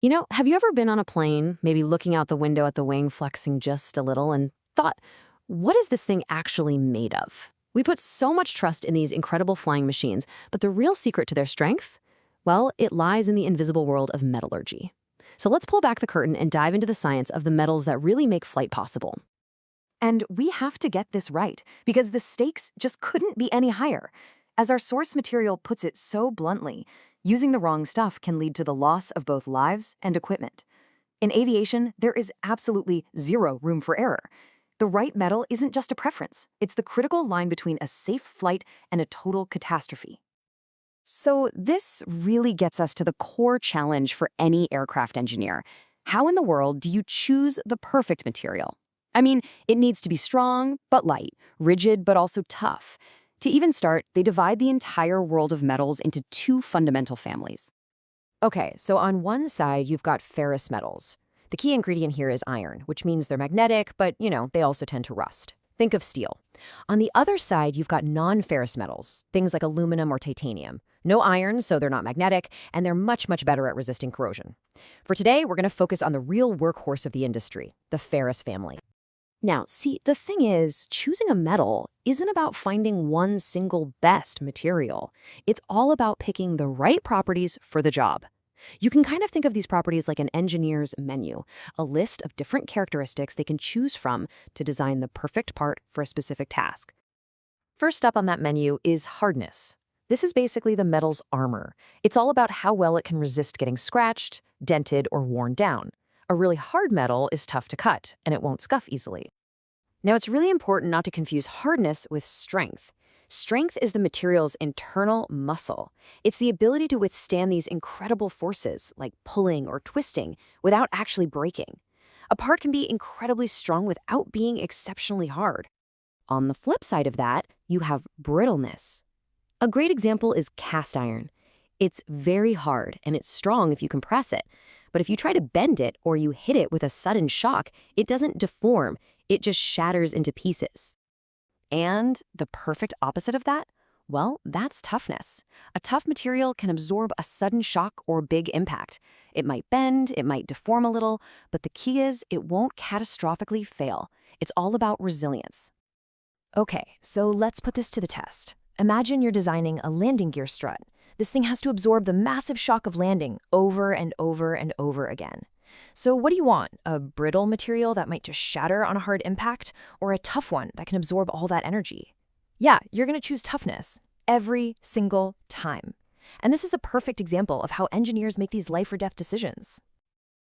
Have you ever been on a plane, maybe looking out the window at the wing, flexing just a little, and thought, what is this thing actually made of? We put so much trust in these incredible flying machines, but the real secret to their strength? Well, it lies in the invisible world of metallurgy. So let's pull back the curtain and dive into the science of the metals that really make flight possible. And we have to get this right, because the stakes just couldn't be any higher. As our source material puts it so bluntly, using the wrong stuff can lead to the loss of both lives and equipment. In aviation, there is absolutely zero room for error. The right metal isn't just a preference, it's the critical line between a safe flight and a total catastrophe. So this really gets us to the core challenge for any aircraft engineer. How in the world do you choose the perfect material? I mean, it needs to be strong but light, rigid but also tough. To even start, they divide the entire world of metals into two fundamental families. Okay, so on one side, you've got ferrous metals. The key ingredient here is iron, which means they're magnetic, but, they also tend to rust. Think of steel. On the other side, you've got non-ferrous metals, things like aluminum or titanium. No iron, so they're not magnetic, and they're much, much better at resisting corrosion. For today, we're going to focus on the real workhorse of the industry, the ferrous family. Now, see, the thing is, choosing a metal isn't about finding one single best material. It's all about picking the right properties for the job. You can kind of think of these properties like an engineer's menu, a list of different characteristics they can choose from to design the perfect part for a specific task. First up on that menu is hardness. This is basically the metal's armor. It's all about how well it can resist getting scratched, dented, or worn down. A really hard metal is tough to cut, and it won't scuff easily. Now, it's really important not to confuse hardness with strength. Strength is the material's internal muscle. It's the ability to withstand these incredible forces, like pulling or twisting, without actually breaking. A part can be incredibly strong without being exceptionally hard. On the flip side of that, you have brittleness. A great example is cast iron. It's very hard, and it's strong if you compress it. But if you try to bend it or you hit it with a sudden shock, it doesn't deform, it just shatters into pieces. And the perfect opposite of that? Well, that's toughness. A tough material can absorb a sudden shock or big impact. It might bend, it might deform a little, but the key is it won't catastrophically fail. It's all about resilience. Okay, so let's put this to the test. Imagine you're designing a landing gear strut. This thing has to absorb the massive shock of landing over and over and over again. So what do you want? A brittle material that might just shatter on a hard impact, or a tough one that can absorb all that energy? Yeah, you're going to choose toughness every single time. And this is a perfect example of how engineers make these life or death decisions.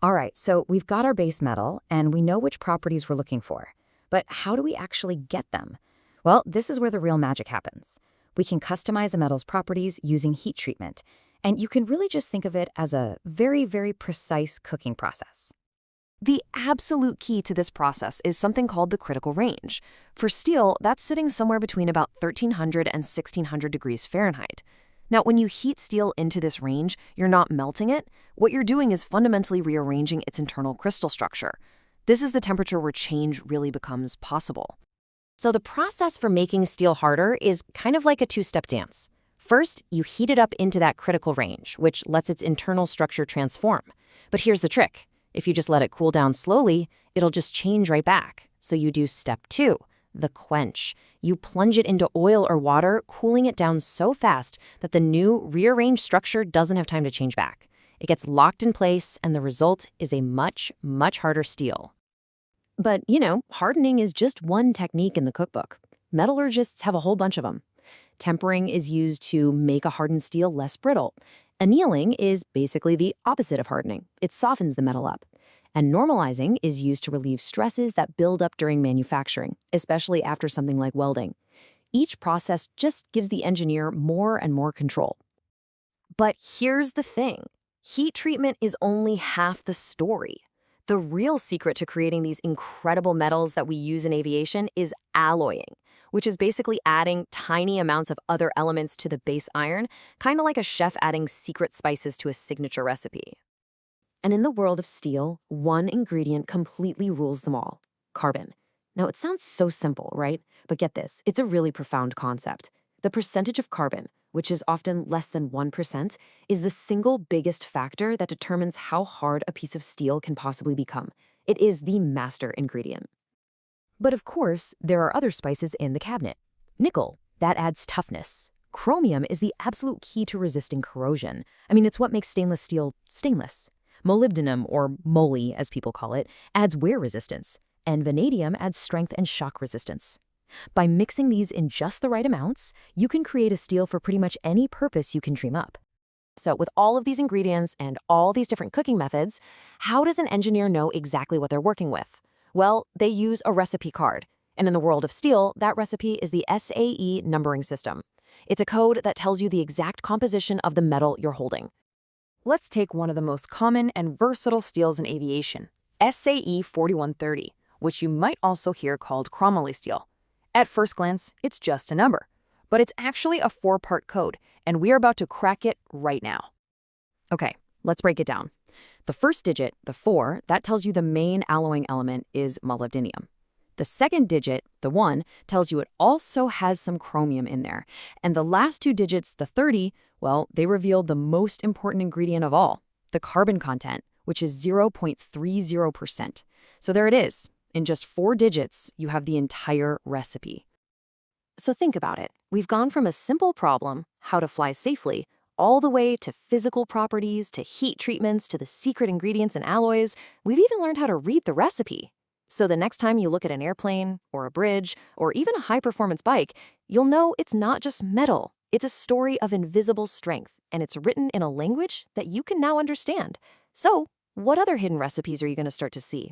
All right, so we've got our base metal, and we know which properties we're looking for. But how do we actually get them? Well, this is where the real magic happens. We can customize a metal's properties using heat treatment, and you can really just think of it as a very, very precise cooking process. The absolute key to this process is something called the critical range. For steel, that's sitting somewhere between about 1300 and 1600 degrees Fahrenheit. Now, when you heat steel into this range, you're not melting it. What you're doing is fundamentally rearranging its internal crystal structure. This is the temperature where change really becomes possible. So the process for making steel harder is kind of like a two-step dance. First, you heat it up into that critical range, which lets its internal structure transform. But here's the trick. If you just let it cool down slowly, it'll just change right back. So you do step 2, the quench. You plunge it into oil or water, cooling it down so fast that the new rearranged structure doesn't have time to change back. It gets locked in place, and the result is a much, much harder steel. But, hardening is just one technique in the cookbook. Metallurgists have a whole bunch of them. Tempering is used to make a hardened steel less brittle. Annealing is basically the opposite of hardening. It softens the metal up. And normalizing is used to relieve stresses that build up during manufacturing, especially after something like welding. Each process just gives the engineer more and more control. But here's the thing. Heat treatment is only half the story. The real secret to creating these incredible metals that we use in aviation is alloying, which is basically adding tiny amounts of other elements to the base iron, kind of like a chef adding secret spices to a signature recipe. And in the world of steel, one ingredient completely rules them all: carbon. Now, it sounds so simple, right? But get this, it's a really profound concept. The percentage of carbon, which is often less than 1%, is the single biggest factor that determines how hard a piece of steel can possibly become. It is the master ingredient. But of course, there are other spices in the cabinet. Nickel, that adds toughness. Chromium is the absolute key to resisting corrosion. I mean, it's what makes stainless steel stainless. Molybdenum, or moly as people call it, adds wear resistance, and vanadium adds strength and shock resistance. By mixing these in just the right amounts, you can create a steel for pretty much any purpose you can dream up. So with all of these ingredients and all these different cooking methods, how does an engineer know exactly what they're working with? Well, they use a recipe card. And in the world of steel, that recipe is the SAE numbering system. It's a code that tells you the exact composition of the metal you're holding. Let's take one of the most common and versatile steels in aviation, SAE 4130, which you might also hear called chromoly steel. At first glance, it's just a number, but it's actually a 4-part code, and we're about to crack it right now. Okay, let's break it down. The first digit, the 4, that tells you the main alloying element is molybdenum. The second digit, the 1, tells you it also has some chromium in there. And the last 2 digits, the 30, well, they reveal the most important ingredient of all, the carbon content, which is 0.30%. So there it is. In just 4 digits, you have the entire recipe. So think about it. We've gone from a simple problem, how to fly safely, all the way to physical properties, to heat treatments, to the secret ingredients and alloys. We've even learned how to read the recipe. So the next time you look at an airplane, or a bridge, or even a high-performance bike, you'll know it's not just metal. It's a story of invisible strength, and it's written in a language that you can now understand. So, what other hidden recipes are you going to start to see?